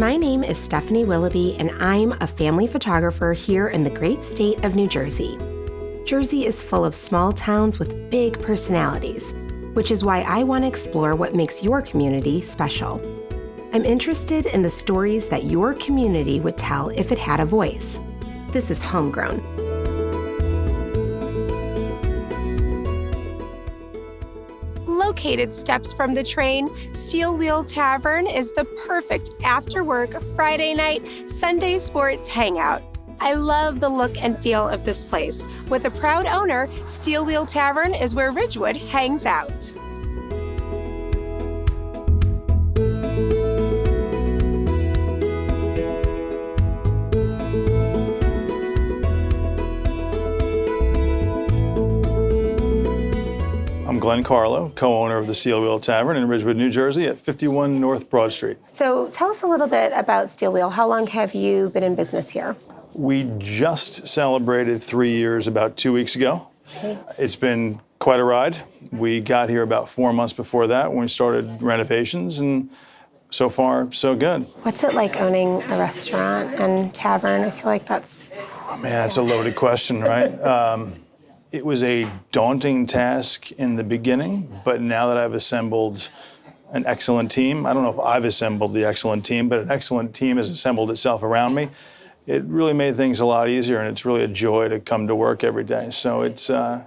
My name is Stephanie Willoughby, and I'm a family photographer here in the great state of New Jersey. Jersey is full of small towns with big personalities, which is why I want to explore what makes your community special. I'm interested in the stories that your community would tell if it had a voice. This is HomeGrown. Located steps from the train, Steel Wheels Tavern is the perfect after-work Friday night, Sunday sports hangout. I love the look and feel of this place. With a proud owner, Steel Wheels Tavern is where Ridgewood hangs out. I'm Glenn Carlo, co-owner of the Steel Wheels Tavern in Ridgewood, New Jersey at 51 North Broad Street. So tell us a little bit about Steel Wheel. How long have you been in business here? We just celebrated 3 years about 2 weeks ago. Okay. It's been quite a ride. We got here about 4 months before that when we started renovations, and so far, so good. What's it like owning a restaurant and tavern? I feel like that's... Oh, man, that's a loaded question, right? It was a daunting task in the beginning, but now that I've assembled an excellent team, I don't know if I've assembled the excellent team, but an excellent team has assembled itself around me. It really made things a lot easier, and it's really a joy to come to work every day. So it's been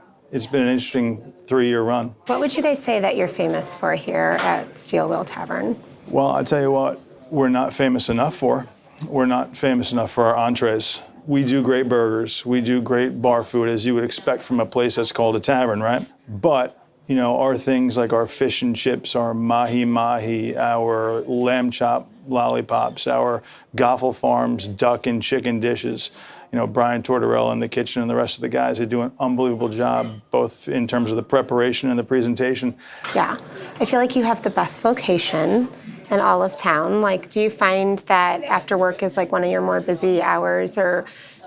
an interesting 3-year run. What would you guys say that you're famous for here at Steel Wheel Tavern? Well, I'll tell you what we're not famous enough for. We're not famous enough for our entrees. We do great burgers. We do great bar food, as you would expect from a place that's called a tavern, right? But, you know, our things like our fish and chips, our mahi-mahi, our lamb chop lollipops, our Goffle Farms duck and chicken dishes. You know, Brian Tortorella in the kitchen and the rest of the guys, they do an unbelievable job, both in terms of the preparation and the presentation. Yeah, I feel like you have the best location in all of town. Like, do you find that after work is like one of your more busy hours or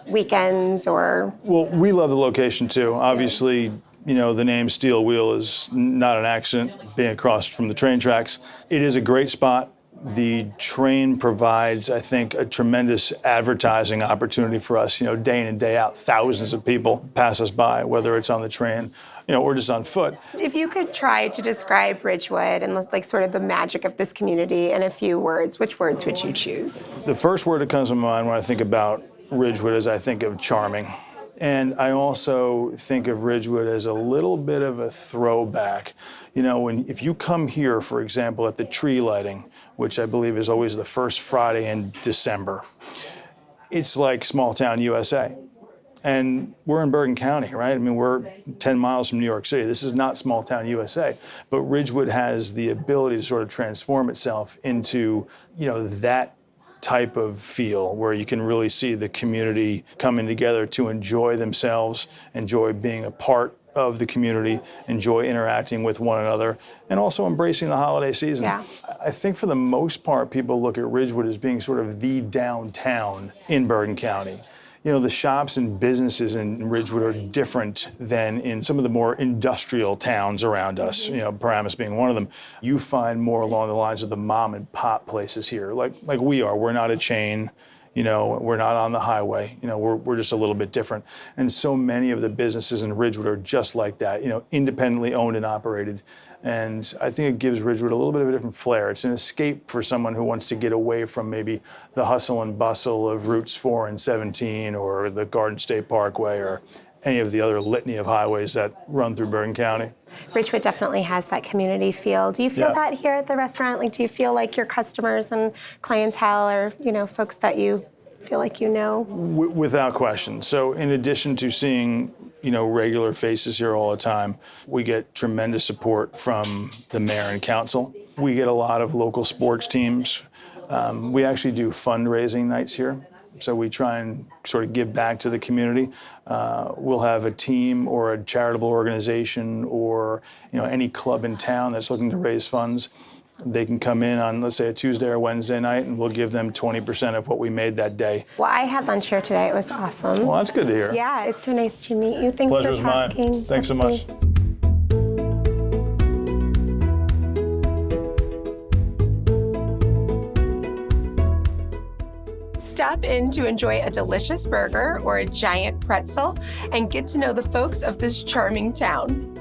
weekends or? Well, we love the location too. Obviously, you know, the name Steel Wheel is not an accident, being across from the train tracks. It is a great spot. The train provides, I think, a tremendous advertising opportunity for us. You know, day in and day out, thousands of people pass us by, whether it's on the train, you know, or just on foot. If you could try to describe Ridgewood and like sort of the magic of this community in a few words, which words would you choose? The first word that comes to mind when I think about Ridgewood is I think of charming. And I also think of Ridgewood as a little bit of a throwback. You know, if you come here, for example, at the tree lighting, which I believe is always the first Friday in December, it's like small town USA. And we're in Bergen County, right? I mean, we're 10 miles from New York City. This is not small town USA. But Ridgewood has the ability to sort of transform itself into, you know, that type of feel where you can really see the community coming together to enjoy themselves, enjoy being a part of the community, enjoy interacting with one another, and also embracing the holiday season. Yeah. I think for the most part, people look at Ridgewood as being sort of the downtown in Bergen County. You know, the shops and businesses in Ridgewood are different than in some of the more industrial towns around us, you know, Paramus being one of them. You find more along the lines of the mom and pop places here, like we are. We're not a chain, you know, we're not on the highway, you know, we're just a little bit different. And so many of the businesses in Ridgewood are just like that, you know, independently owned and operated. And I think it gives Ridgewood a little bit of a different flair. It's an escape for someone who wants to get away from maybe the hustle and bustle of Routes 4 and 17 or the Garden State Parkway or any of the other litany of highways that run through Bergen County. Ridgewood definitely has that community feel. Do you feel that here at the restaurant? Like, do you feel like your customers and clientele are, you know, folks that you feel like you know? Without question. So in addition to seeing, you know, regular faces here all the time, we get tremendous support from the mayor and council. We get a lot of local sports teams. We actually do fundraising nights here. So we try and sort of give back to the community. We'll have a team or a charitable organization or, you know, any club in town that's looking to raise funds. They can come in on, let's say, a Tuesday or Wednesday night, and we'll give them 20% of what we made that day. Well, I had lunch here today. It was awesome. Well, that's good to hear. Yeah, it's so nice to meet you. Thanks Pleasure's for talking. mine. Thanks so much. Stop in to enjoy a delicious burger or a giant pretzel and get to know the folks of this charming town.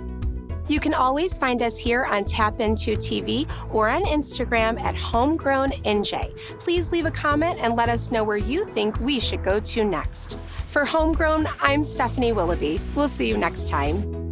You can always find us here on Tap Into TV or on Instagram at HomeGrownNJ. Please leave a comment and let us know where you think we should go to next. For Homegrown, I'm Stephanie Willoughby. We'll see you next time.